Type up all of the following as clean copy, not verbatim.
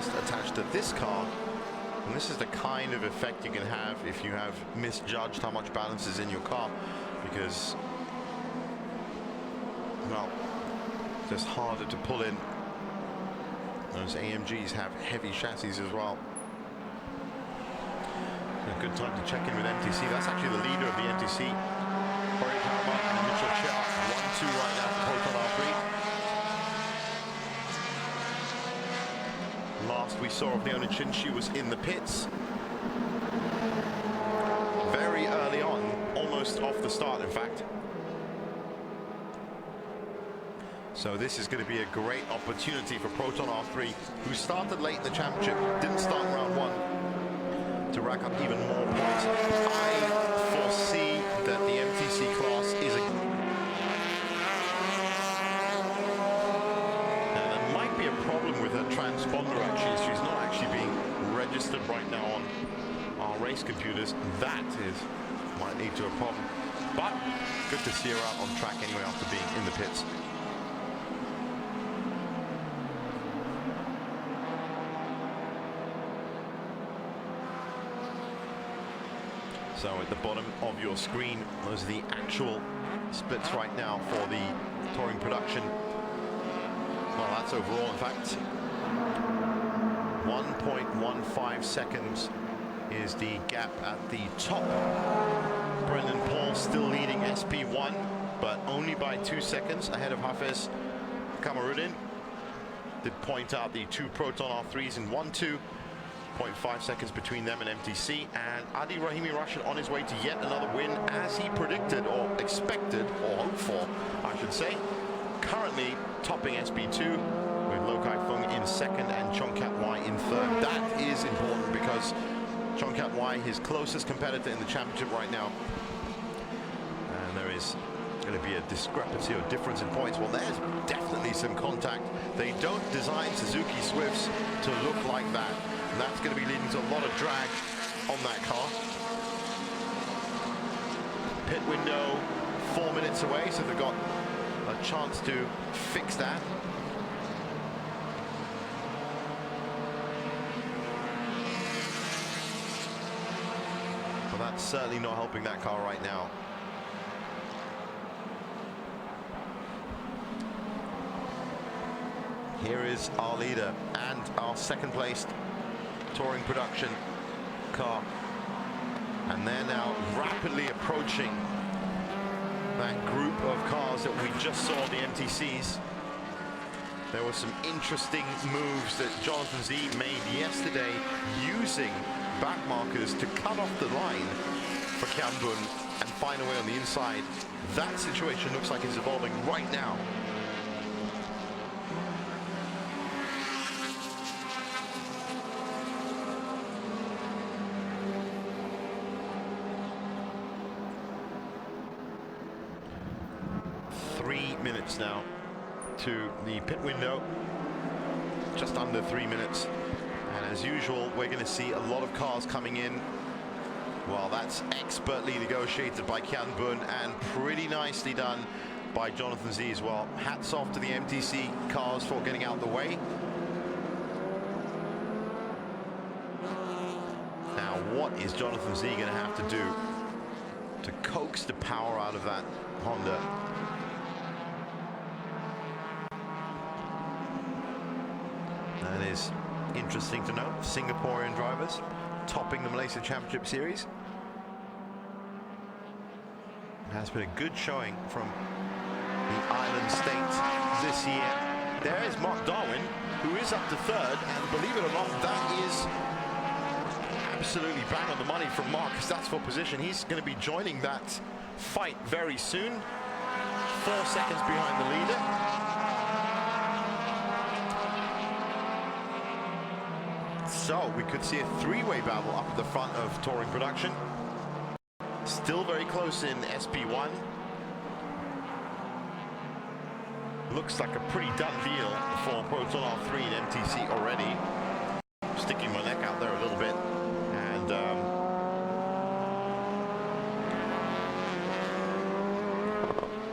ballast attached to this car. And this is the kind of effect you can have if you have misjudged how much balance is in your car, because, well, it's just harder to pull in. Those AMGs have heavy chassis as well. A good time to check in with MTC. That's actually the leader of the MTC. Corey Palmer and Mitchell Chia, 1-2 right now for Proton R3. Last we saw of Leona Chinchi was in the pits. Very early on, almost off the start, in fact. So this is going to be a great opportunity for Proton R3, who started late in the championship, didn't start round one, to rack up even more points. I foresee that the MTC class is a... And there might be a problem with her transponder, actually. She's not actually being registered right now on our race computers. That might lead to a problem. But good to see her out on track anyway after being in the pits. So at the bottom of your screen, those are the actual splits right now for the touring production. Well, that's overall, in fact. 1.15 seconds is the gap at the top. Brendan Paul still leading SP1, but only by 2 seconds ahead of Hafez Kamarudin. Did point out the two Proton R3s in 1-2. 0.5 seconds between them and MTC, and Adi Rahimi Russian on his way to yet another win, as he predicted or expected or hoped for, I should say. Currently topping SP2 with Lo Kai Fung in second and Chongkat Wai in third. That is important because Chongkat Wai, his closest competitor in the championship right now, and there is going to be a discrepancy or difference in points. Well, there's definitely some contact. They don't design Suzuki Swifts to look like that. And that's going to be leading to a lot of drag on that car. Pit window 4 minutes away, so they've got a chance to fix that. Well, that's certainly not helping that car right now. Here is our leader and our second placed touring production car, and they're now rapidly approaching that group of cars that we just saw, the MTCs. There were some interesting moves that Jonathan Z made yesterday using back markers to cut off the line for Kian Bun and find a way on the inside. That situation looks like it's evolving right now. Now to the pit window, just under 3 minutes, and as usual we're going to see a lot of cars coming in. Well, that's expertly negotiated by Kian Bun and pretty nicely done by Jonathan Z as well. Hats off to the MTC cars for getting out the way. Now what is Jonathan Z going to have to do to coax the power out of that Honda? That is interesting to note. Singaporean drivers topping the Malaysia Championship Series. It has been a good showing from the island states this year. There is Mark Darwin, who is up to third, and believe it or not, that is absolutely bang on the money from Mark, because that's for position. He's going to be joining that fight very soon. 4 seconds behind the leader. So we could see a three-way battle up at the front of touring production. Still very close in SP1. Looks like a pretty done deal for Proton R3 and MTC already. Sticking my neck out there a little bit.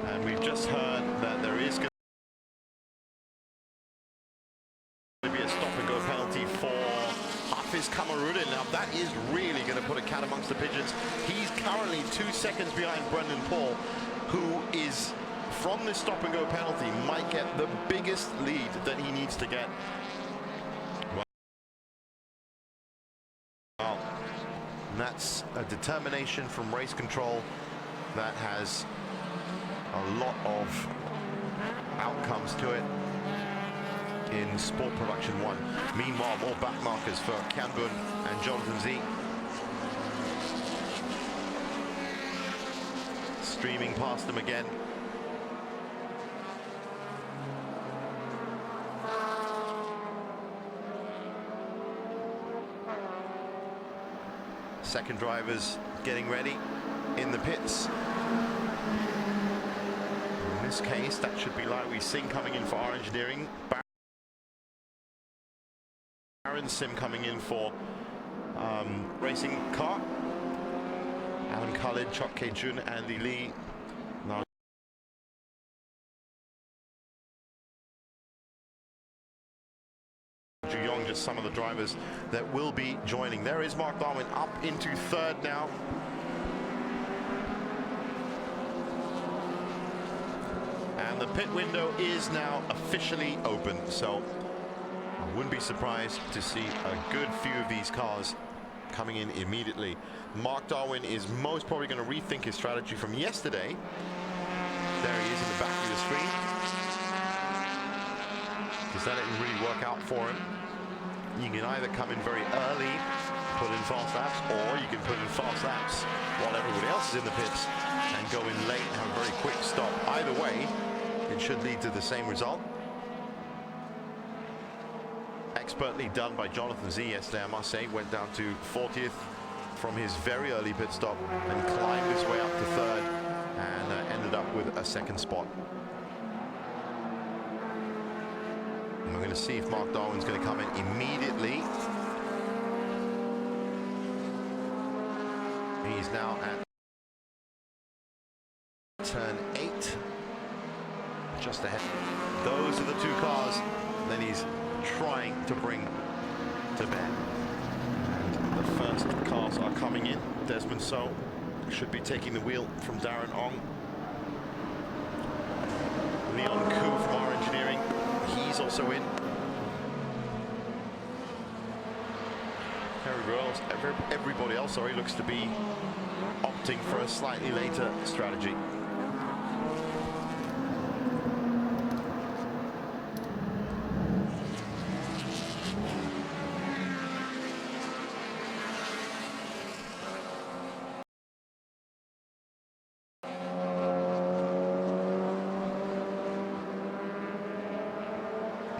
And we've just heard that there is going to be a stop-and-go penalty for that is really going to put a cat amongst the pigeons. He's currently 2 seconds behind Brendan Paul, who is, from this stop-and-go penalty, might get the biggest lead that he needs to get. Well, and that's a determination from race control that has a lot of outcomes to it in Sport Production 1. Meanwhile, more back markers for Kianbun and Jonathan Z. Streaming past them again. Second drivers getting ready in the pits. In this case, that should be Laiwi Singh coming in for our engineering. Baron Sim coming in for racing car. Alan Khalid, Chok Kei Jun, Andy Lee. Now Juyong, just some of the drivers that will be joining. There is Mark Darwin up into third now. And the pit window is now officially open, so I wouldn't be surprised to see a good few of these cars coming in immediately. Mark Darwin is most probably going to rethink his strategy from yesterday. There he is in the back of the screen, because that didn't really work out for him. You can either come in very early, put in fast laps, or you can put in fast laps while everybody else is in the pits and go in late and have a very quick stop. Either way, it should lead to the same result. Expertly done by Jonathan Z yesterday, I must say. Went down to 40th from his very early pit stop and climbed his way up to third and ended up with a second spot. And we're going to see if Mark Darwin's going to come in immediately. He's now at turn 8, just ahead. Those are the two cars that he's trying to bring to bed. And the first cars are coming in. Desmond So should be taking the wheel from Darren Ong. Leon Koo from our engineering, he's also in. Everybody else, sorry, looks to be opting for a slightly later strategy.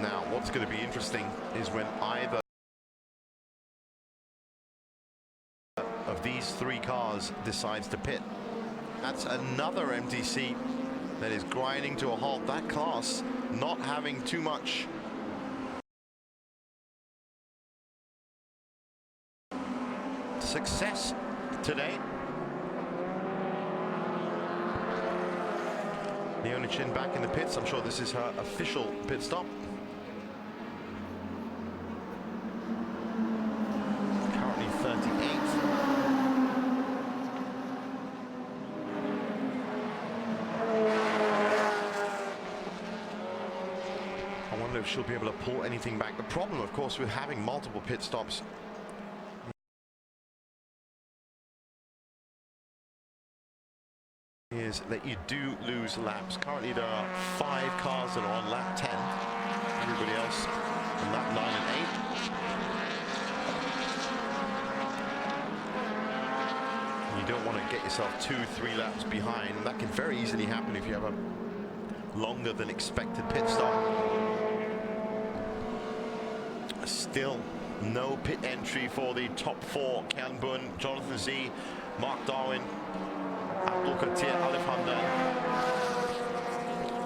Now, what's going to be interesting is when either of these three cars decides to pit. That's another MTC that is grinding to a halt. That class not having too much success today. Leona Chin back in the pits. I'm sure this is her official pit stop. Currently 38th. I wonder if she'll be able to pull anything back. The problem, of course, with having multiple pit stops is that you do lose laps. Currently there are 5 cars that are on lap 10. Everybody else on lap 9 and 8. You don't want to get yourself 2-3 laps behind. That can very easily happen if you have a longer than expected pit stop. Still no pit entry for the top 4. Kianbun, Jonathan Z, Mark Darwin, Abdul Qatir, Alif Hamdan,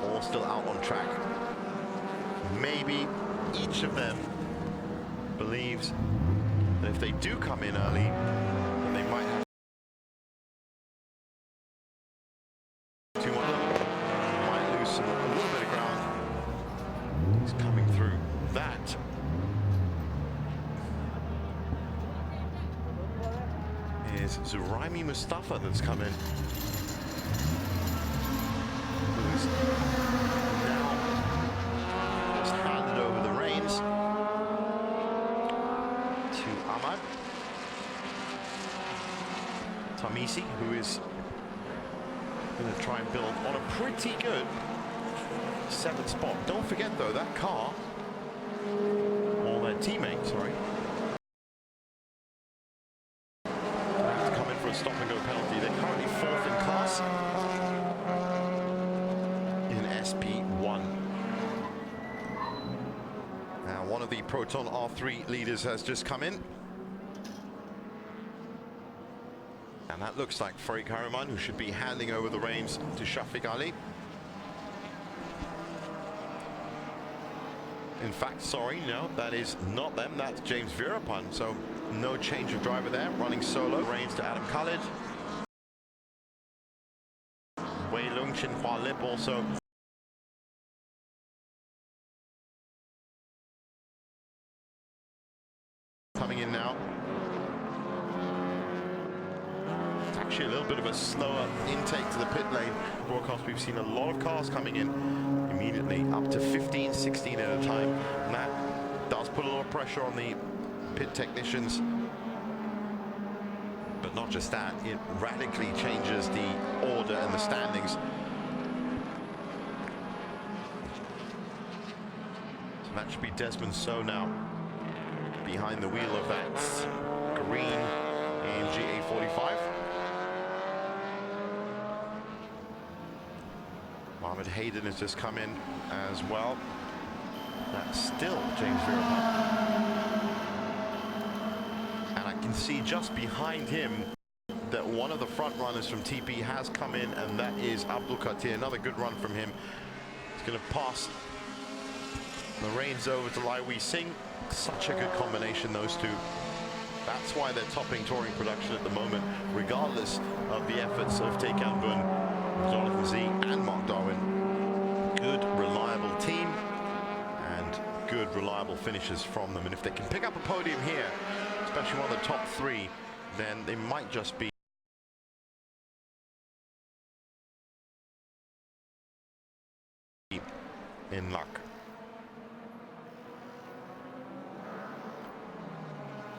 all still out on track. Maybe each of them believes that if they do come in early, then they might have too much, might lose a little bit of ground. He's coming through that. is Zuraimi Mustafa that's come in. Who's now just handed over the reins to Ahmad Tamisi, who is going to try and build on a pretty good 7th spot. Don't forget though, that car, or their teammate, sorry, have to come in for a stop and go penalty. They're currently 4th in class in SP1. Now one of the Proton R3 leaders has just come in. And that looks like Farid Kahraman, who should be handing over the reins to Shafiq Ali. In fact, sorry, no, that is not them. That's James Veerapan. So no change of driver there. Running solo. Reins to Adam Khalid. Wei Lung Chin Hua Lip also coming in now. Actually a little bit of a slower intake to the pit lane broadcast. We've seen a lot of cars coming in immediately, up to 15, 16 at a time, and that does put a lot of pressure on the pit technicians. But not just that, it radically changes the order and the standings. So that should be Desmond So now behind the wheel of that green AMG A45. Mohammed Hayden has just come in as well. That's still James Veerapan. And I can see just behind him that one of the front runners from TP has come in, and that is Abdul Qatir. Another good run from him. He's going to pass the reins over to Lai Wei Singh. Such a good combination, those two. That's why they're topping touring production at the moment, regardless of the efforts of Tae Kyan Bun, Jonathan Z and Mark Darwin. Good, reliable team and good, reliable finishes from them. And if they can pick up a podium here, especially one of the top 3, then they might just be in luck.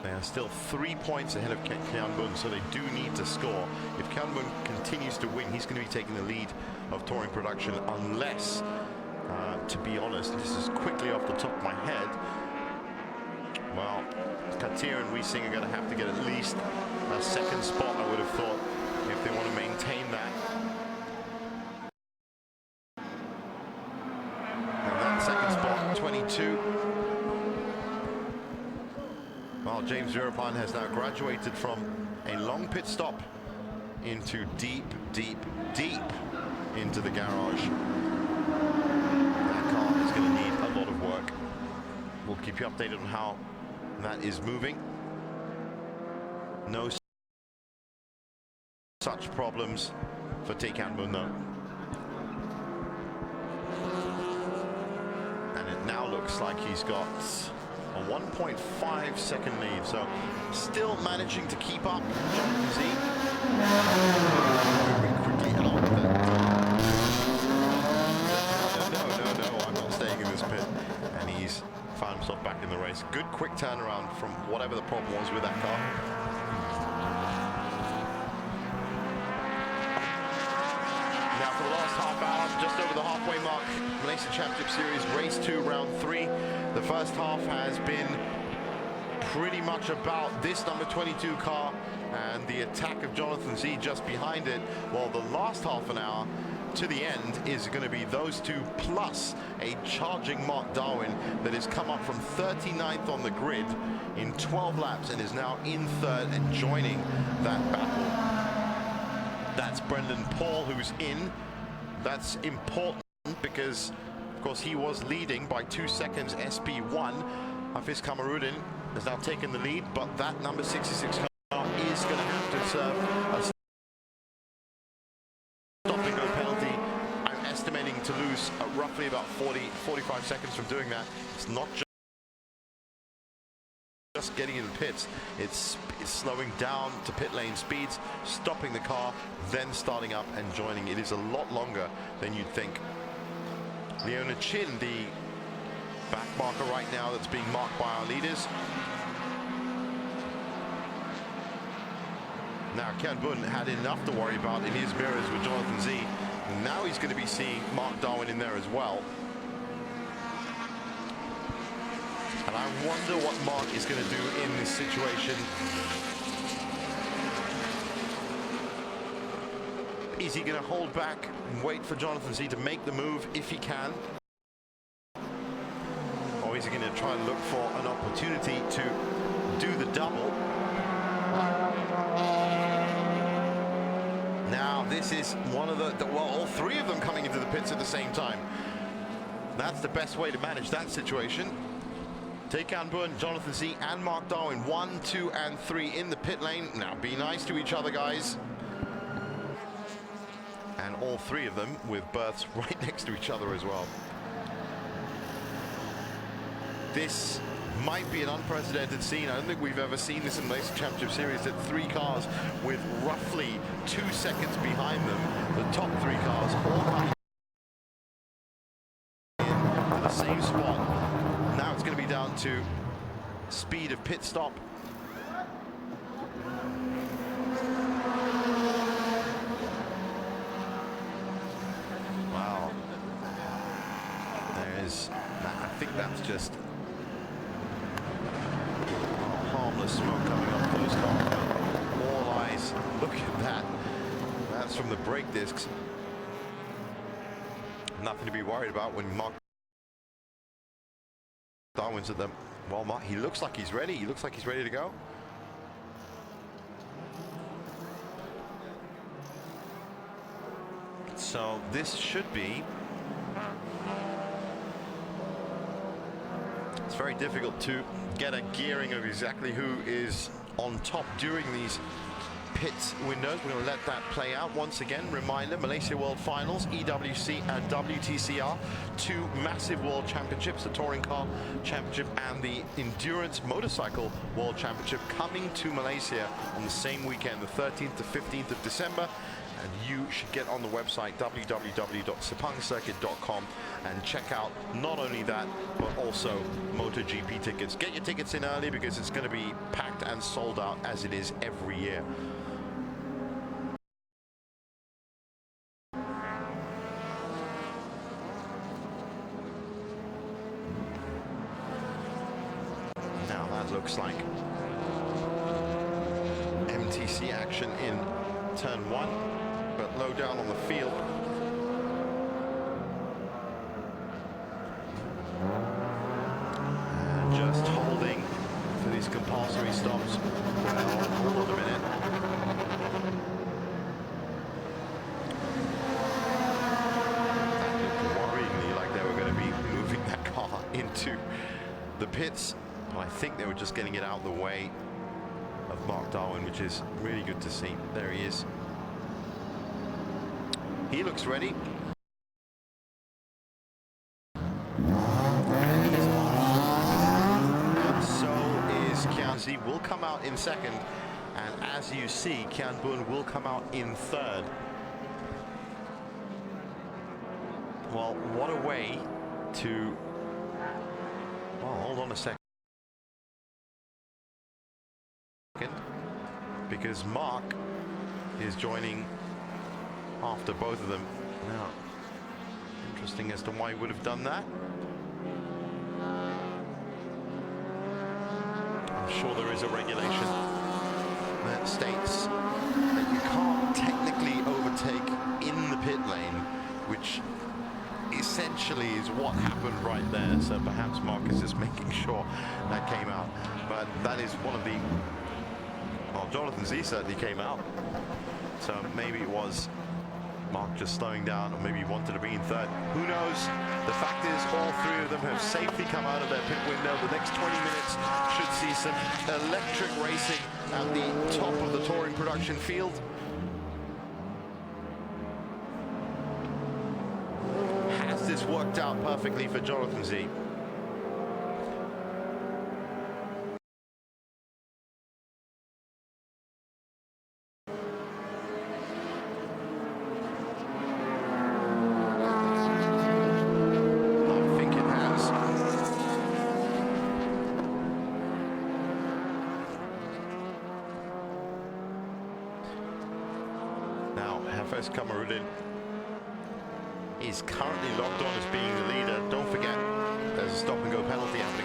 They are still 3 points ahead of Kyan Bun, so they do need to score. If Kyan Bun continues to win, he's going to be taking the lead of touring production, unless, to be honest, this is quickly off the top of my head, well, Qatir and Wei Singh are going to have to get at least a 2nd spot, I would have thought, if they want to maintain that. And that 2nd spot, 22. Well, James Veerapan has now graduated from a long pit stop into deep, deep, deep into the garage. That car is going to need a lot of work. We'll keep you updated on how that is moving. No such problems for Tae Kyan Bun though. And it now looks like he's got a 1.5 second lead, so still managing to keep up. Jonathan Z. Quickly out of that. No, I'm not staying in this pit. And he's found himself back in the race. Good quick turnaround from whatever the problem was with that car. Now for the last half hour, just over the halfway mark, Malaysia Championship Series Race 2, Round 3. The first half has been pretty much about this number 22 car and the attack of Jonathan Z just behind it, while the last half an hour to the end is going to be those two plus a charging Mark Darwin that has come up from 39th on the grid in 12 laps and is now in 3rd and joining that battle. That's Brendan Paul who's in. That's important because, of course, he was leading by 2 seconds. SP1, Hafiz Kamarudin has now taken the lead, but that number 66 car is going to have to serve a stop and go penalty. I'm estimating to lose roughly about 45 seconds from doing that. It's not just just getting in the pits. It's slowing down to pit lane speeds, stopping the car, then starting up and joining. It is a lot longer than you'd think. Leona Chin, the back marker right now that's being marked by our leaders. Now, Kian Bun had enough to worry about in his mirrors with Jonathan Z. Now he's going to be seeing Mark Darwin in there as well. And I wonder what Mark is going to do in this situation. Is he going to hold back and wait for Jonathan Z to make the move if he can? Or is he going to try to look for an opportunity to do the double? Now, this is one of well, all three of them coming into the pits at the same time. That's the best way to manage that situation. Taekan Bun, Jonathan Z, and Mark Darwin, 1, 2, and 3 in the pit lane. Now, be nice to each other, guys. And all three of them with berths right next to each other as well. This might be an unprecedented scene. I don't think we've ever seen this in the Malaysia Championship Series, that 3 cars with roughly 2 seconds behind them, the top 3 cars, all coming in to the same spot. Now it's going to be down to speed of pit stop. Wow. There's, I think that's just harmless smoke coming off those cars. All eyes, look at that. That's from the brake discs. Nothing to be worried about when Mark Darwin's at them. Well, Mark, he looks like he's ready. He looks like he's ready to go. So this should be... It's very difficult to get a gearing of exactly who is on top during these pit windows. We're going to let that play out once again. Reminder, Malaysia World Finals, EWC and WTCR, 2 massive world championships, the Touring Car Championship and the Endurance Motorcycle World Championship, coming to Malaysia on the same weekend, the 13th to 15th of December. And you should get on the website www.sepangcircuit.com and check out not only that, but also MotoGP tickets. Get your tickets in early because it's going to be packed and sold out as it is every year. Now that looks like MTC action in turn 1. But low down on the field. And just holding for these compulsory stops. Well, hold on a minute. That looked worryingly like they were going to be moving that car into the pits. But I think they were just getting it out of the way of Mark Darwin, which is really good to see. There he is. He looks ready. And so is Kian Z. Will come out in second. And as you see, Kian Bun will come out in third. Well, what a way to... Well, hold on a second. Because Mark is joining after both of them. Now, interesting as to why he would have done that. I'm sure there is a regulation that states that you can't technically overtake in the pit lane, which essentially is what happened right there. So perhaps Mark is just making sure that came out. But that is one of the... Well, Jonathan Z certainly came out. So maybe it was Mark just slowing down, or maybe he wanted to be in third. Who knows? The fact is, all 3 of them have safely come out of their pit window. The next 20 minutes should see some electric racing at the top of the touring production field. Has this worked out perfectly for Jonathan Z? Hafez Kamarudin is currently locked on as being the leader. Don't forget, there's a stop-and-go penalty after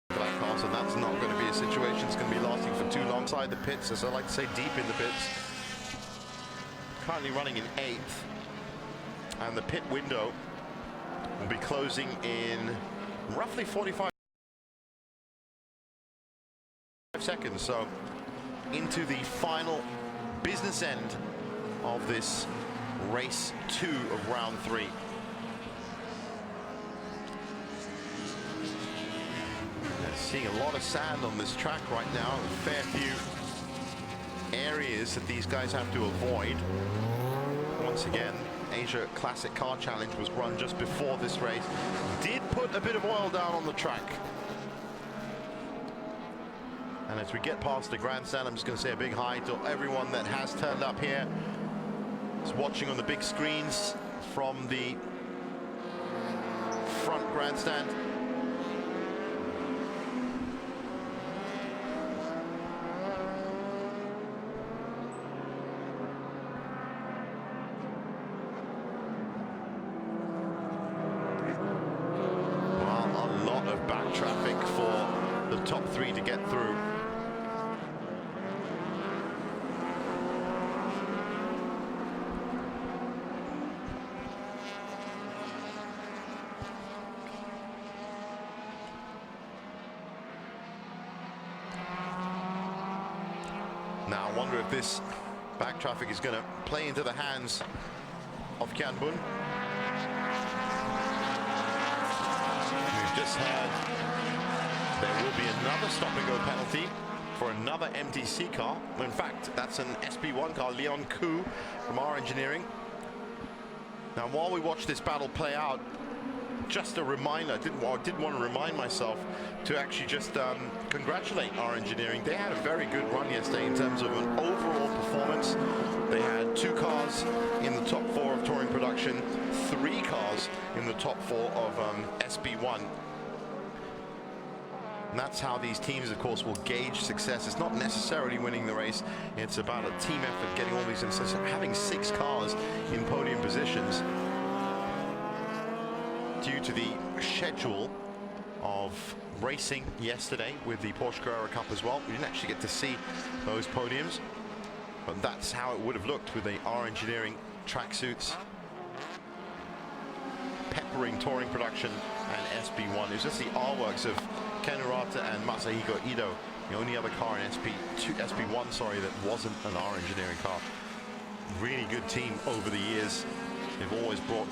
that pass, and that's not going to be a situation that's going to be lasting for too long. Inside the pits, as I like to say, deep in the pits. Currently running in 8th, and the pit window will be closing in roughly 45 seconds. So into the final business end of this race 2 of round 3. Seeing a lot of sand on this track right now, a fair few areas that these guys have to avoid. Once again, Asia Classic Car Challenge was run just before this race. Did put a bit of oil down on the track. And as we get past the grandstand, I'm just going to say a big hi to everyone that has turned up here. Is watching on the big screens from the front grandstand. Back traffic for the top 3 to get through. Now I wonder if this back traffic is going to play into the hands of Kian Bun. Just heard there will be another stop-and-go penalty for another MTC car. In fact, that's an SP1 car, Leon Koo from our engineering. Now, while we watch this battle play out, just a reminder, I did want to remind myself to actually just congratulate our engineering. They had a very good run yesterday in terms of an overall performance. They had 2 cars in the top 4 of touring production, 3 cars in the top 4 of SP1. And that's how these teams, of course, will gauge success. It's not necessarily winning the race. It's about a team effort, getting all these instances. Having 6 cars in podium positions due to the schedule of racing yesterday with the Porsche Carrera Cup as well. We didn't actually get to see those podiums, but that's how it would have looked with the R Engineering tracksuits peppering touring production and SB1. It was just the R-Works of Ken Urata and Masahiko Ido, the only other car in SP1, sorry, that wasn't an R Engineering car. Really good team over the years. They've always brought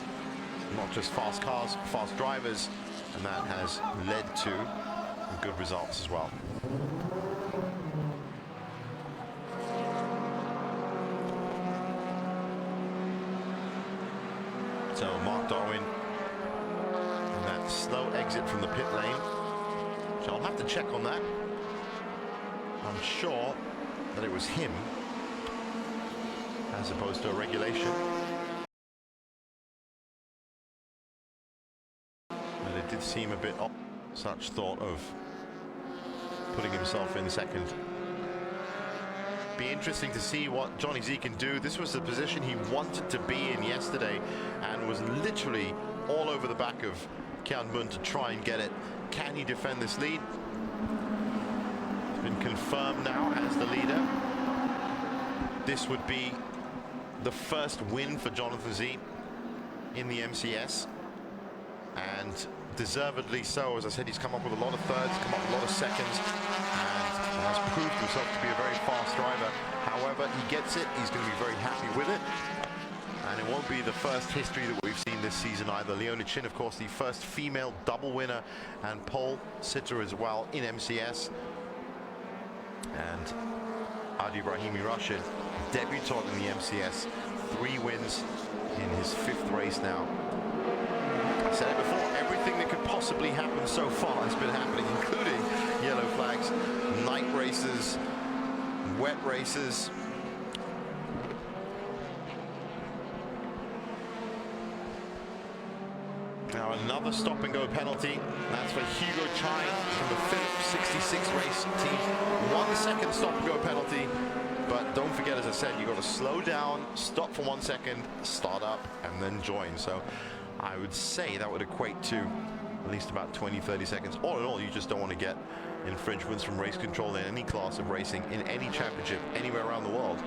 not just fast cars, fast drivers, and that has led to good results as well. So Mark Darwin, and that slow exit from the pit lane. So I'll have to check on that. I'm sure that it was him as opposed to a regulation. But it did seem a bit odd, such thought of putting himself in second. Be interesting to see what Johnny Z can do. This was the position he wanted to be in yesterday and was literally all over the back of Kian Bun to try and get it. Can he defend this lead? It's been confirmed now as the leader. This would be the first win for Jonathan Z in the MCS, and deservedly so. As I said, he's come up with a lot of thirds, come up with a lot of seconds, and has proved himself to be a very fast driver. However, he gets it, he's going to be very happy with it, and it won't be the first history that we've seen this season either. Leona Chin, of course, the first female double winner and pole sitter as well in MCS, and Adi Brahimi Rashid, debutant in the MCS, 3 wins in his 5th race now. I said it before, everything that could possibly happen so far has been happening, including yellow flags, night races, wet races. Now another stop and go penalty. That's for Hugo Chai from the Phillips 66 race team. 1 second stop and go penalty. But don't forget, as I said, you've got to slow down, stop for 1 second, start up, and then join. So I would say that would equate to at least about 20-30 seconds. All in all, you just don't want to get infringements from race control in any class of racing, in any championship, anywhere around the world.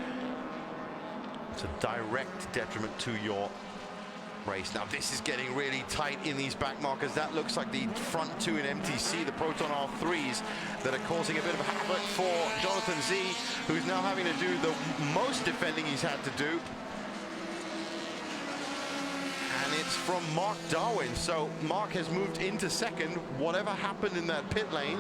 It's a direct detriment to your race. Now this is getting really tight in these back markers. That looks like the front two in MTC, the Proton R3s, that are causing a bit of havoc for Jonathan Z, who's now having to do the most defending he's had to do. And it's from Mark Darwin. So Mark has moved into second. Whatever happened in that pit lane,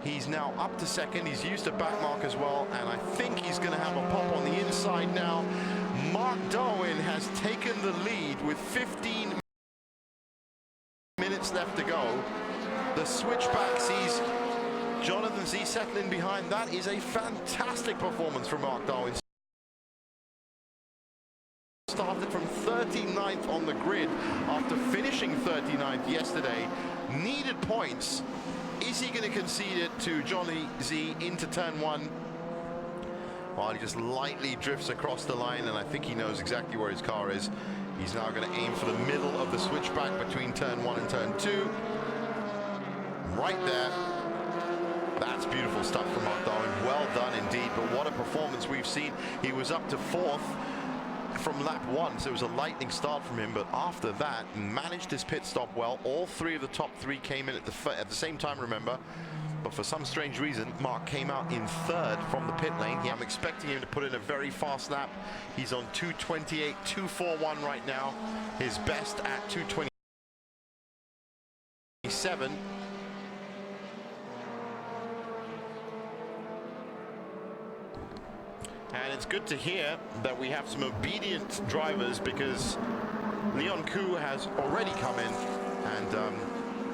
he's now up to second. He's used a back mark as well, and I think he's going to have a pop on the inside now. Mark Darwin has taken the lead with 15 minutes left to go. The switchback sees Jonathan Z settling behind. That is a fantastic performance from Mark Darwin. Started from 39th on the grid after finishing 39th yesterday. Needed points. Is he going to concede it to Johnny Z into turn one? Well, he just lightly drifts across the line, and I think he knows exactly where his car is. He's now going to aim for the middle of the switchback between turn one and turn two. Right there. That's beautiful stuff from Mark Darwin. Well done indeed, but what a performance we've seen. He was up to fourth from lap one, so it was a lightning start from him, but after that managed his pit stop well. All three of the top three came in at the same time, remember, but for some strange reason Mark came out in third from the pit lane. I'm expecting him to put in a very fast lap. He's on 2:28, 2:41 right now, his best at 2:27. And it's good to hear that we have some obedient drivers, because Leon Koo has already come in and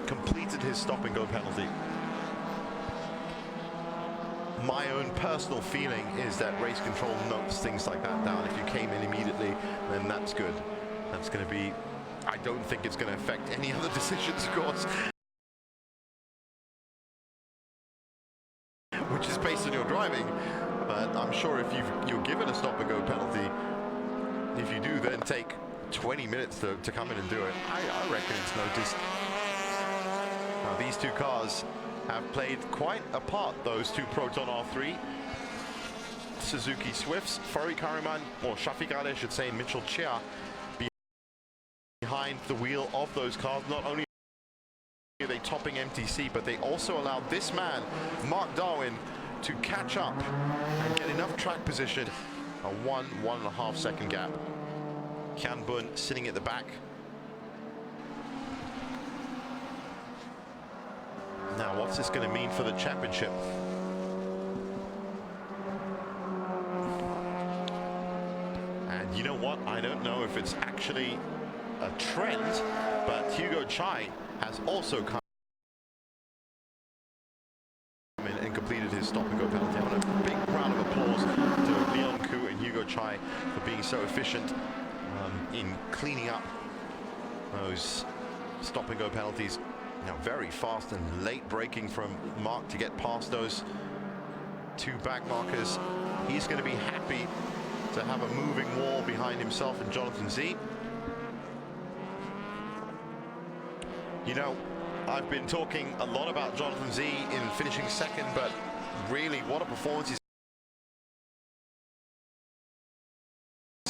completed his stop and go penalty. My own personal feeling is that race control notes things like that down. If you came in immediately, then that's good. That's going to be, I don't think it's going to affect any other decisions, of course, which is based on your driving. But I'm sure if you're given a stop and go penalty, if you do then take 20 minutes to come in and do it, I reckon it's noticed. Now, these two cars have played quite a part, those two Proton R3 Suzuki Swifts. Furry Kariman, or Shafiq I should say, and Mitchell Chia behind the wheel of those cars. Not only are they topping MTC, but they also allowed this man, Mark Darwin, to catch up and get enough track position. A 1.5 second gap. Kian Bun sitting at the back. Now, what's this going to mean for the championship? And you know what? I don't know if it's actually a trend, but Hugo Chai has also come in and completed his stop and go penalty. I want a big round of applause to Leon Koo and Hugo Chai for being so efficient in cleaning up those stop and go penalties. Now, very fast and late braking from Mark to get past those two back markers. He's going to be happy to have a moving wall behind himself and Jonathan Z. You know, I've been talking a lot about Jonathan Z in finishing second, but really what a performance he's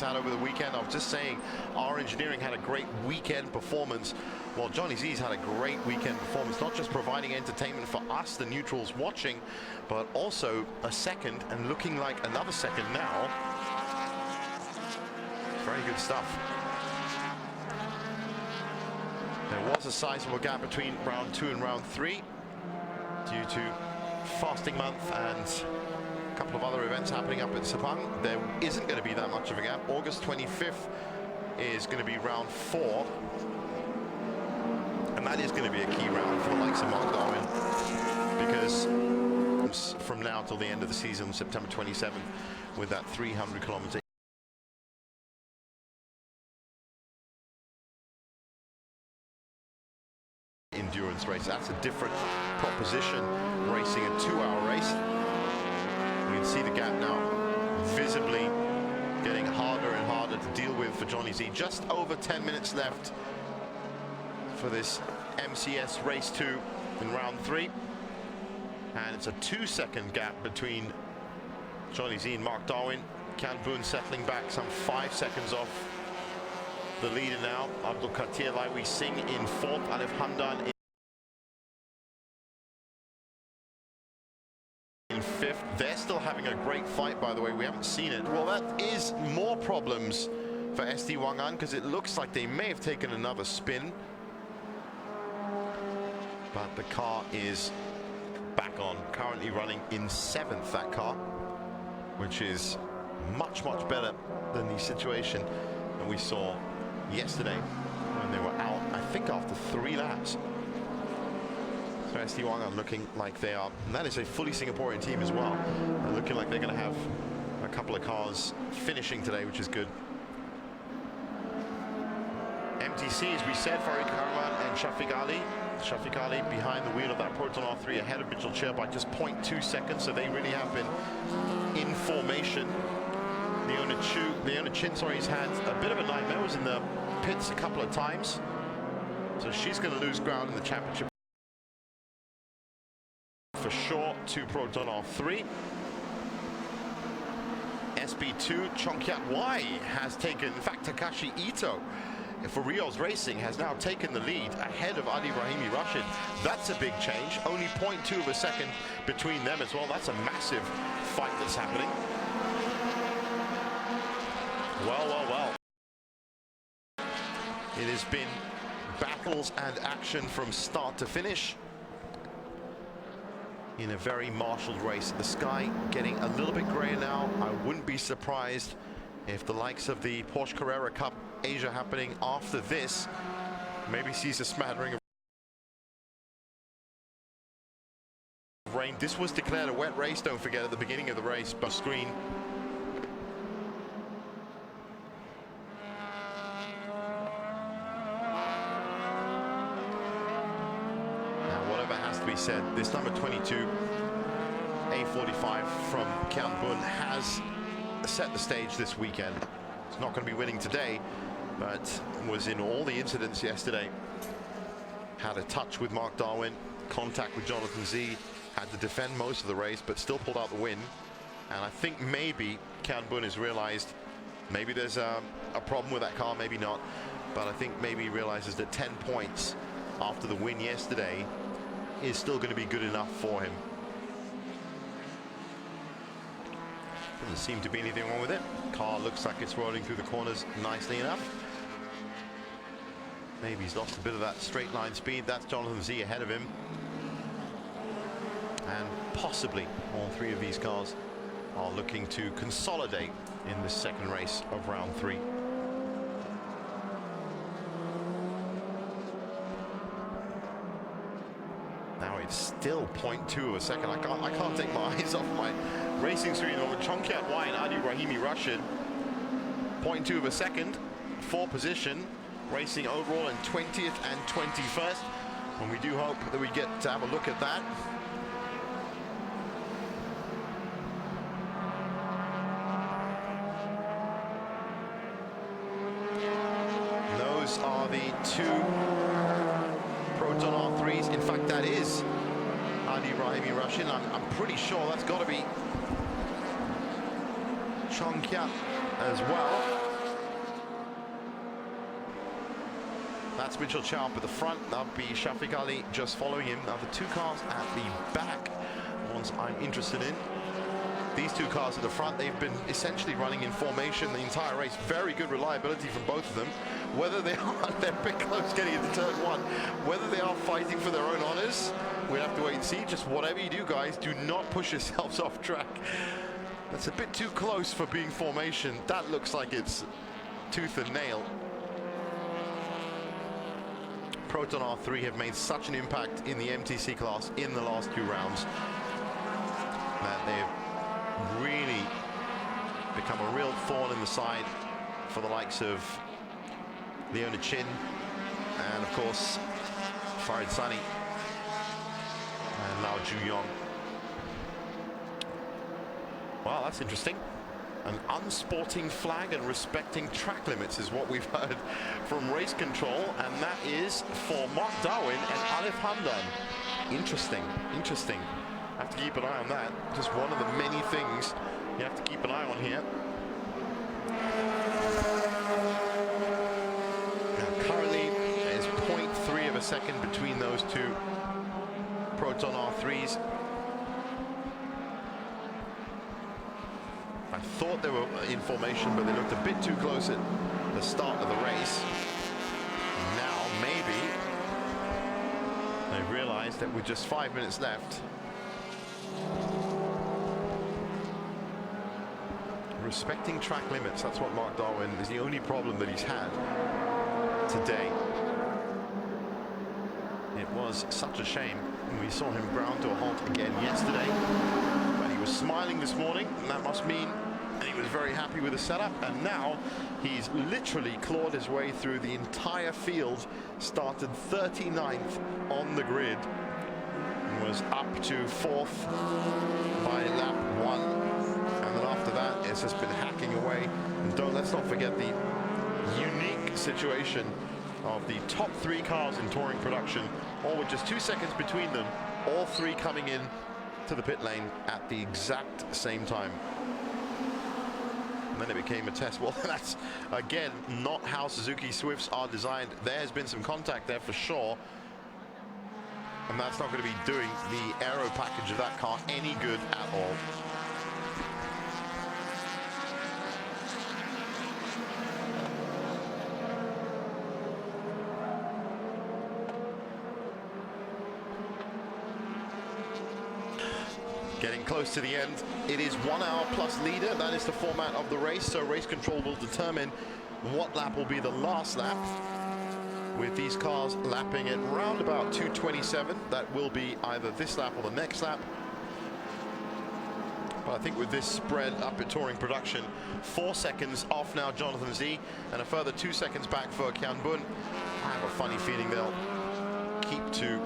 had over the weekend. I was just saying, our engineering had a great weekend performance. Well, Johnny Z's had a great weekend performance, not just providing entertainment for us, the neutrals watching, but also a second and looking like another second now. Very good stuff. There was a sizable gap between round 2 and round 3 due to fasting month and a couple of other events happening up at Sepang. There isn't going to be that much of a gap. August 25th is going to be round 4, and that is going to be a key round for the likes of Mark Darwin, because from now till the end of the season, September 27th, with that 300-kilometer endurance race. That's a different proposition, racing a 2-hour race. You can see the gap now visibly getting harder and harder to deal with for Johnny Z. Just over 10 minutes left for this MCS race 2 in round 3. And it's a 2-second gap between Johnny Z and Mark Darwin. Kian Boon settling back some 5 seconds off the leader now. Abdul Qadir Laiwi Singh in 4th. Alif Hamdan in 5th. They're still having a great fight, by the way. We haven't seen it. Well, that is more problems for SD Wangan, because it looks like they may have taken another spin. But the car is back on. Currently running in 7th, that car, which is much better than the situation that we saw yesterday when they were out, I think, after 3 laps. So SD Wangan looking like they are, and that is a fully Singaporean team as well. They're looking like they're going to have a couple of cars finishing today, which is good. MTC, as we said, Farid Karaman and Shafiq Ali. Shafiq Ali behind the wheel of that Proton R3, ahead of Mitchell Chair by just 0.2 seconds, so they really have been in formation. Leona Chin, sorry, has had a bit of a nightmare, was in the pits a couple of times, so she's going to lose ground in the championship for sure to Proton R3. SB2, Chongkiat Y has taken, in fact, Takashi Ito for Rios Racing has now taken the lead ahead of Adi Rahimi Rashid. That's a big change. Only 0.2 of a second between them as well. That's a massive fight that's happening. Well. It has been battles and action from start to finish in a very marshaled race. The sky getting a little bit grayer now. I wouldn't be surprised if the likes of the Porsche Carrera Cup Asia happening after this maybe sees a smattering of rain. This was declared a wet race, don't forget, at the beginning of the race. But screen. Now, whatever has to be said, this number 22, A45 from Kian Boon, has set the stage this weekend. It's not going to be winning today, but was in all the incidents yesterday. Had a touch with Mark Darwin, contact with Jonathan Z, had to defend most of the race, but still pulled out the win. And I think maybe Kian Boon has realized maybe there's a problem with that car, maybe not, but I think maybe he realizes that 10 points after the win yesterday is still going to be good enough for him. Doesn't seem to be anything wrong with it. Car looks like it's rolling through the corners nicely enough. Maybe he's lost a bit of that straight line speed. That's Jonathan Z ahead of him. And possibly all 3 of these cars are looking to consolidate in the second race of round 3. Now it's still 0.2 of a second. I can't take my eyes off my racing screen over Chongkiat Y and Adi Rahimi Rashid. 0.2 of a second, 4th position, racing overall in 20th and 21st. And we do hope that we get to have a look at that. Those are the 2 Proton R3s. In fact, that is Adi Rahimi Rashid. I'm pretty sure that's got to be Chongkiat as well. That's Mitchell Chow up at the front. That'll be Shafiq Ali just following him. Now the 2 cars at the back, ones I'm interested in. These 2 cars at the front, they've been essentially running in formation the entire race. Very good reliability from both of them. Whether they are, they're a bit close getting into turn 1. Whether they are fighting for their own honors, we'll have to wait and see. Just whatever you do, guys, do not push yourselves off track. That's a bit too close for being formation. That looks like it's tooth and nail. Proton R3 have made such an impact in the MTC class in the last 2 rounds that they've really become a real thorn in the side for the likes of Leona Chin and, of course, Farid Sani and Lao Ju-yong. Well, that's interesting. An unsporting flag and respecting track limits is what we've heard from race control, and that is for Mark Darwin and Alif Hamdan. Interesting, interesting. I have to keep an eye on that. Just one of the many things you have to keep an eye on here. Now, currently, there's 0.3 of a second between those two Proton R3s. I thought they were in formation, but they looked a bit too close at the start of the race. Now, maybe they realized that with just 5 minutes left, respecting track limits, that's what Mark Darwin is the only problem that he's had today. It was such a shame. We saw him ground to a halt again yesterday, but he was smiling this morning, and that must mean he was very happy with the setup. And now he's literally clawed his way through the entire field, started 39th on the grid, and was up to 4th by lap 1. And then after that, it's just been hacking away. And let's not forget the unique situation of the top 3 cars in touring production, all with just 2 seconds between them, all 3 coming in to the pit lane at the exact same time. And then it became a test. Well, that's again not how Suzuki Swifts are designed. There has been some contact there for sure, and that's not going to be doing the aero package of that car any good at all. Getting close to the end. It is 1 hour plus leader. That is the format of the race. So race control will determine what lap will be the last lap, with these cars lapping at round about 2:27. That will be either this lap or the next lap. But I think with this spread up at touring production, 4 seconds off now Jonathan Z, and a further 2 seconds back for Kian Bun. I have a funny feeling they'll keep to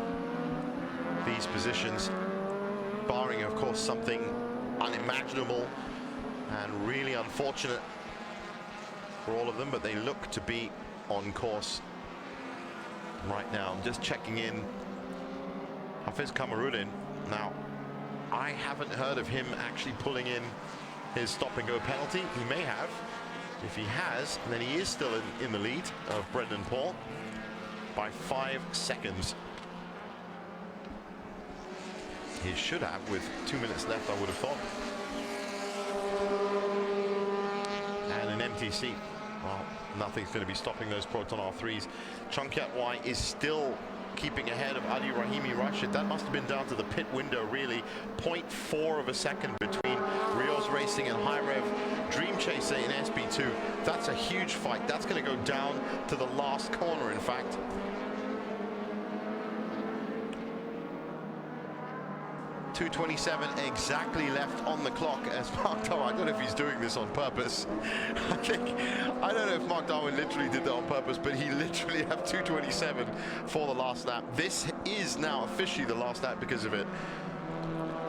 these positions, barring, of course, something unimaginable and really unfortunate for all of them, but they look to be on course right now. I'm just checking in Hafiz Kamarudin. Now, I haven't heard of him actually pulling in his stop-and-go penalty. He may have. If he has, then he is still in the lead of Brendan Paul by 5 seconds. He should have, with 2 minutes left, I would have thought. And an empty seat. Well, nothing's going to be stopping those Proton R3s. Chungkyat Y is still keeping ahead of Ali Rahimi Rashid. That must have been down to the pit window, really. 0.4 of a second between Rios Racing and High Rev Dream Chaser in SB2. That's a huge fight. That's going to go down to the last corner, in fact. .227 exactly left on the clock as Mark Darwin. I don't know if he's doing this on purpose. I don't know if Mark Darwin literally did that on purpose, but he literally have 2:27 for the last lap. This is now officially the last lap because of it.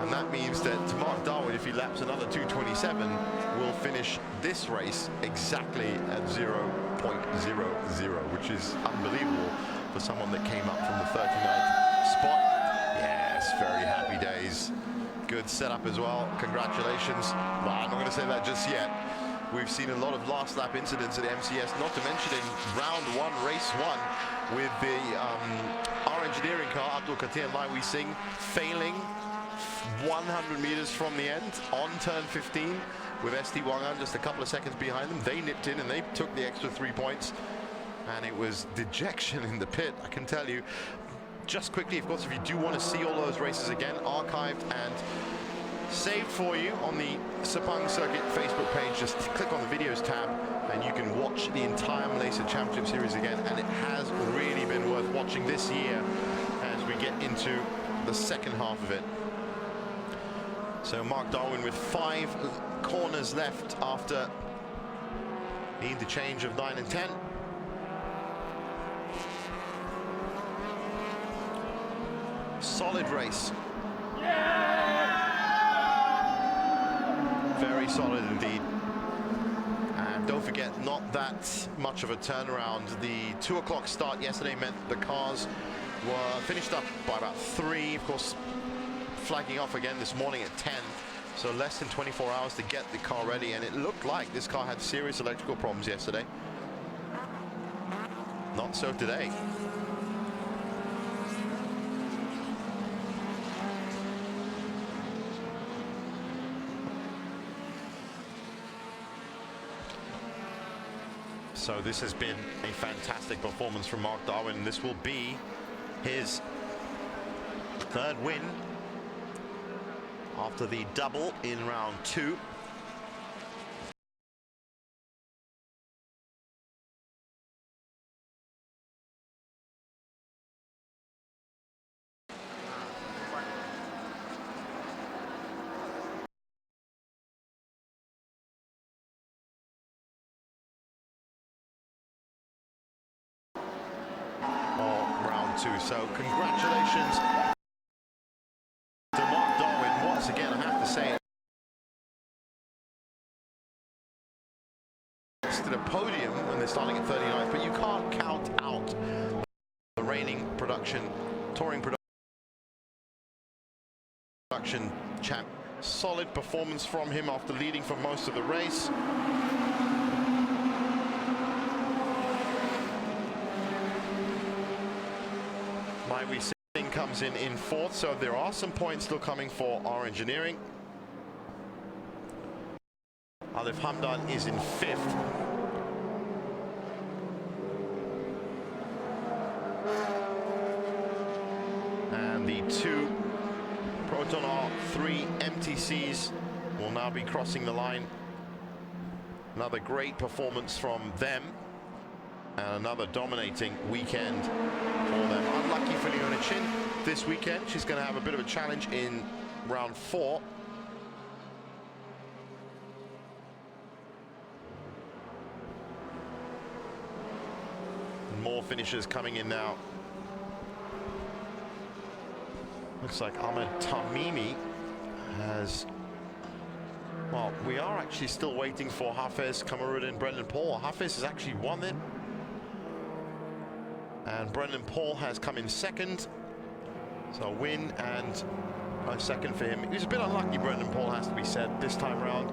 And that means that Mark Darwin, if he laps another 2:27, will finish this race exactly at 0.00, which is unbelievable for someone that came up from the 39th spot. Yes, very happy days. Good setup as well. Congratulations. Well, I'm not going to say that just yet. We've seen a lot of last lap incidents at MCS, not to mention in round 1, race 1, with the our engineering car, Abdul Qatir and Laiwi Singh, failing 100 meters from the end on turn 15 with ST Wangan just a couple of seconds behind them. They nipped in and they took the extra 3 points, and it was dejection in the pit, I can tell you. Just quickly, of course, if you do want to see all those races again, archived and saved for you on the Sepang Circuit Facebook page, just click on the videos tab and you can watch the entire Malaysia Championship Series again. And it has really been worth watching this year as we get into the second half of it. So Mark Darwin with 5 corners left after the interchange of 9 and 10. solid race. Very solid indeed. And don't forget, not that much of a turnaround. The 2 o'clock start yesterday meant the cars were finished up by about 3. Of course, flagging off again this morning at 10. So less than 24 hours to get the car ready. And it looked like this car had serious electrical problems yesterday. Not so today. So this has been a fantastic performance from Mark Darwin. This will be his 3rd win after the double in round 2. So congratulations to Mark Darwin once again. I have to say, it's to the podium when they're starting at 39th, but you can't count out the reigning touring production champ. Solid performance from him after leading for most of the race. We Singh comes in 4th, so there are some points still coming for our engineering. Alif Hamdan is in 5th. And the 2 Proton R3 MTCs will now be crossing the line. Another great performance from them. And another dominating weekend for them. Unlucky for Leona Chin this weekend. She's going to have a bit of a challenge in round 4. More finishers coming in now. Looks like Ahmed Tamimi has... Well, we are actually still waiting for Hafez Kamarudin, Brendan Paul. Hafez has actually won it. And Brendan Paul has come in 2nd. So a win and a 2nd for him. He was a bit unlucky, Brendan Paul, has to be said, this time round.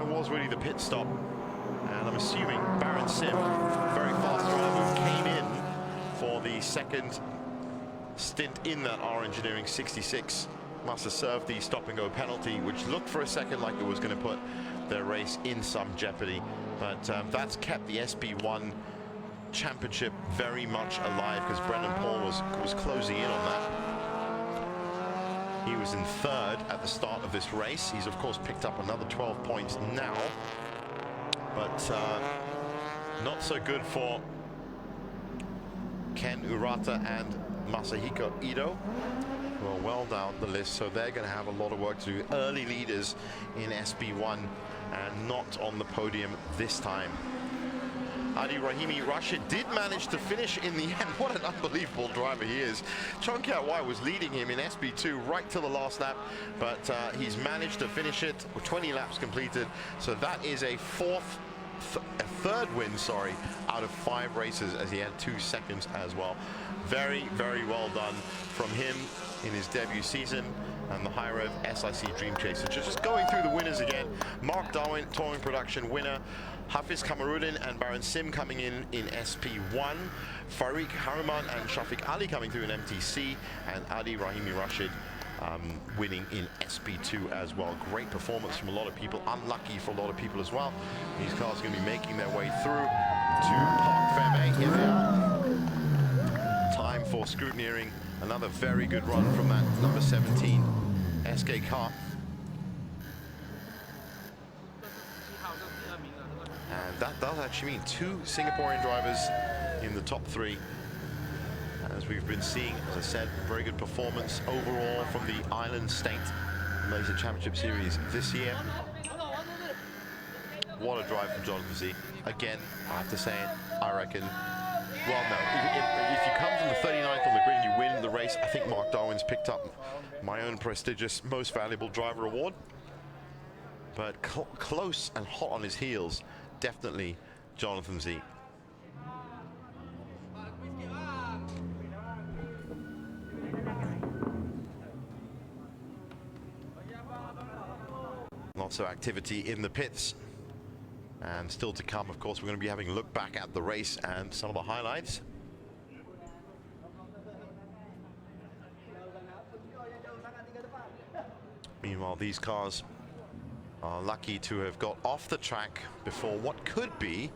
It was really the pit stop. And I'm assuming Baron Sim, very fast driver, who came in for the 2nd stint in that R Engineering 66, must have served the stop-and-go penalty, which looked for a second like it was going to put their race in some jeopardy. But that's kept the SB1 championship very much alive, because Brendan Paul was closing in on that. He was in 3rd at the start of this race. He's of course picked up another 12 points now, but not so good for Ken Urata and Masahiko Ito, who are well down the list, so they're going to have a lot of work to do. Early leaders in SB1 and not on the podium this time. Adi Rahimi Rashid did manage to finish in the end. What an unbelievable driver he is. Chong Kiat Wai was leading him in SB2 right till the last lap, but he's managed to finish it with 20 laps completed. So that is a 3rd win, sorry, out of 5 races, as he had 2 seconds as well. Very, very well done from him in his debut season. And the High-Rev SIC Dream Chaser. Just going through the winners again. Mark Darwin, touring production winner. Hafiz Kamarudin and Baron Sim coming in SP1. Farik Haruman and Shafiq Ali coming through in MTC. And Adi Rahimi Rashid winning in SP2 as well. Great performance from a lot of people. Unlucky for a lot of people as well. These cars are going to be making their way through to Parc Fermé. Here they are. Time for scrutineering. Another very good run from that number 17 SK car. And that does actually mean 2 Singaporean drivers in the top 3. As we've been seeing, as I said, very good performance overall from the Island State Malaysia Championship Series this year. What a drive from John Kazee. Again, I have to say it, I reckon Well, no. If you come from the 39th on the grid and you win the race, I think Mark Darwin's picked up my own prestigious Most Valuable Driver award. But close and hot on his heels, definitely Jonathan Z. Lots of activity in the pits. And still to come, of course, we're going to be having a look back at the race and some of the highlights. Meanwhile, these cars are lucky to have got off the track before what could be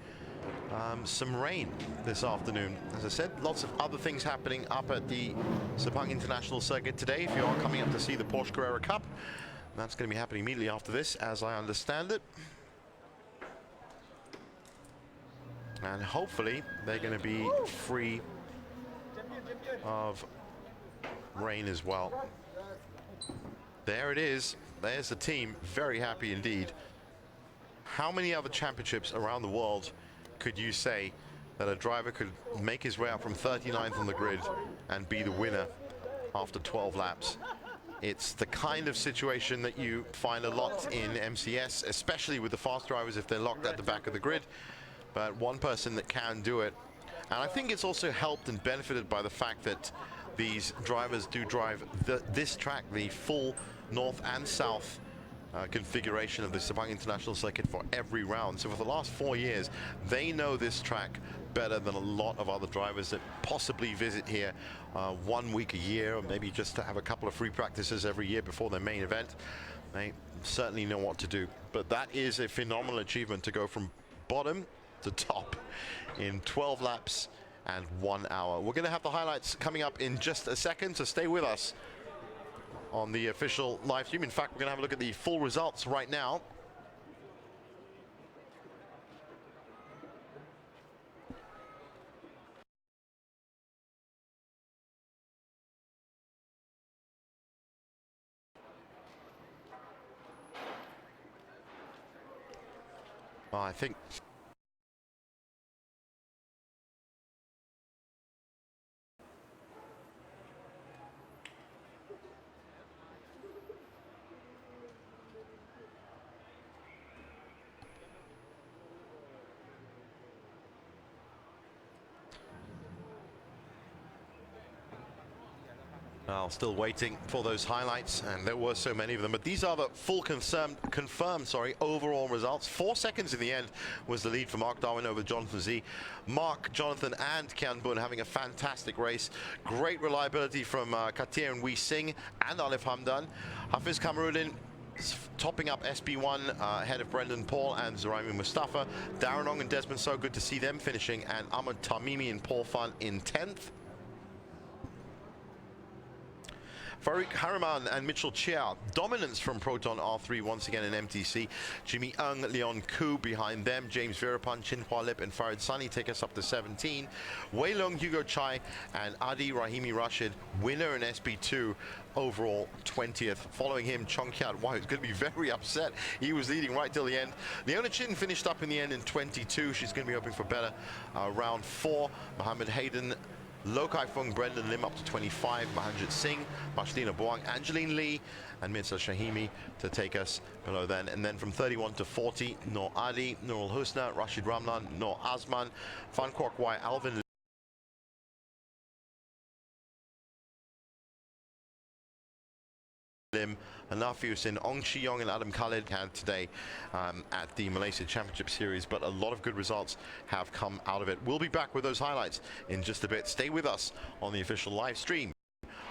some rain this afternoon. As I said, lots of other things happening up at the Sepang International Circuit today. If you are coming up to see the Porsche Carrera Cup, that's going to be happening immediately after this, as I understand it. And hopefully they're going to be free of rain as well. There it is. There's the team. Very happy indeed. How many other championships around the world could you say that a driver could make his way up from 39th on the grid and be the winner after 12 laps? It's the kind of situation that you find a lot in MCS, especially with the fast drivers if they're locked at the back of the grid. But one person that can do it. And I think it's also helped and benefited by the fact that these drivers do drive this track, the full north and south configuration of the Sepang International Circuit for every round. So for the last 4 years, they know this track better than a lot of other drivers that possibly visit here 1 week a year, or maybe just to have a couple of free practices every year before their main event. They certainly know what to do. But that is a phenomenal achievement to go from bottom to top in 12 laps and 1 hour. We're going to have the highlights coming up in just a second, so stay with us on the official live stream. In fact, we're going to have a look at the full results right now. I think still waiting for those highlights, and there were so many of them, but these are the full confirmed overall results. 4 seconds in the end was the lead for Mark Darwin over Jonathan Z. Mark, Jonathan and Kian Bun having a fantastic race. Great reliability from Katir and Wee Singh and Alif Hamdan. Hafiz Kamarudin topping up SB1 ahead of Brendan Paul and Zuraimi Mustafa. Darren Ong and Desmond So, good to see them finishing, and Ahmad Tamimi and Paul Fan in 10th. Farouk Hariman and Mitchell Chia, dominance from Proton R3 once again in MTC. Jimmy Ung, Leon Koo behind them. James Veerapan, Chin Hua Lip and Farid Sani take us up to 17. Wei Long, Hugo Chai and Adi Rahimi Rashid, winner in SB2, overall 20th. Following him, Chong Kiat, wow, he's going to be very upset. He was leading right till the end. Leona Chin finished up in the end in 22. She's going to be hoping for better round 4. Mohammed Hayden, Lokai Fung, Brendan Lim up to 25, Mahanjit Singh, Mashlina Boang, Angeline Lee, and Mirza Shahimi to take us below then. And then from 31 to 40, Noor Adi, Nurul Husna, Rashid Ramlan, Noor Azman, Fan Kwok Wai, Alvin Lim, Anafi Hussein, Ong Shi Yong and Adam Khalid had today at the Malaysia Championship Series, but a lot of good results have come out of it. We'll be back with those highlights in just a bit. Stay with us on the official live stream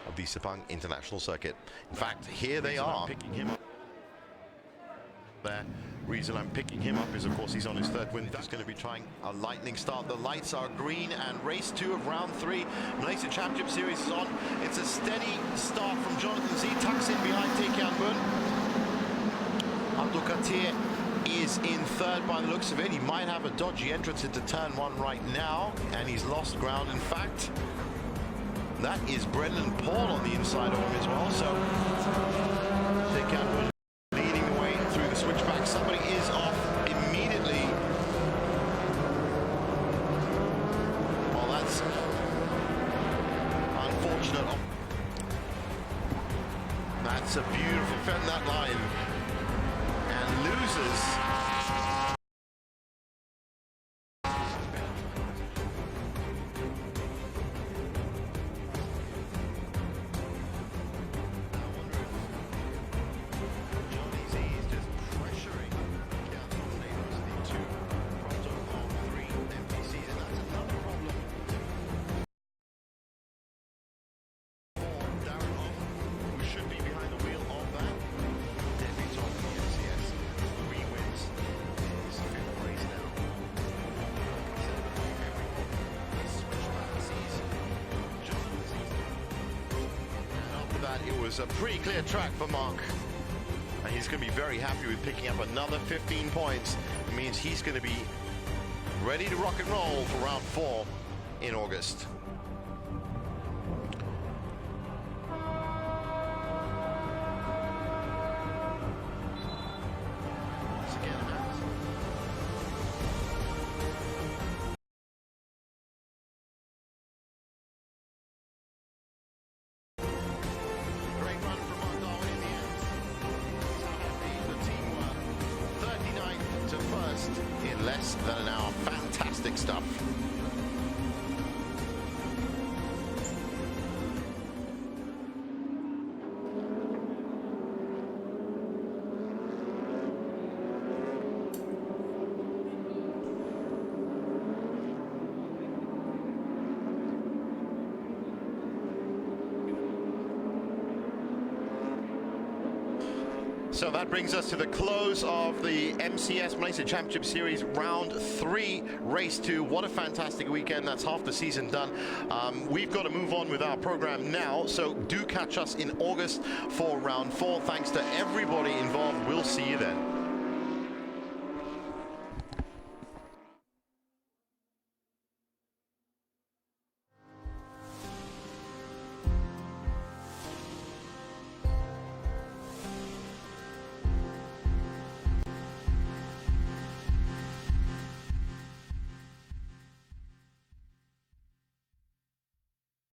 of the Sepang International Circuit. In fact, here they are. Picking him up. There. Reason I'm picking him up is, of course, he's on his third win. He's going to be trying a lightning start. The lights are green, and race 2 of round 3. Malaysia Championship Series is on. It's a steady start from Jonathan Z. Tucks in behind Tae Kian Bun. Abdul Katir is in third by the looks of it. He might have a dodgy entrance into turn 1 right now, and he's lost ground, in fact. That is Brendan Paul on the inside of him as well. So Tae Kian Bun leading the way through the switchback. Somebody is off immediately. Well, that's That's a beautiful fend that line. And loses. It was a pretty clear track for Mark, and he's going to be very happy with picking up another 15 points. It means he's going to be ready to rock and roll for round 4 in August. In less than an hour. Fantastic stuff. So that brings us to the close of the MCS Malaysia Championship Series Round 3, Race 2. What a fantastic weekend. That's half the season done. We've got to move on with our program now, so do catch us in August for Round 4. Thanks to everybody involved. We'll see you then.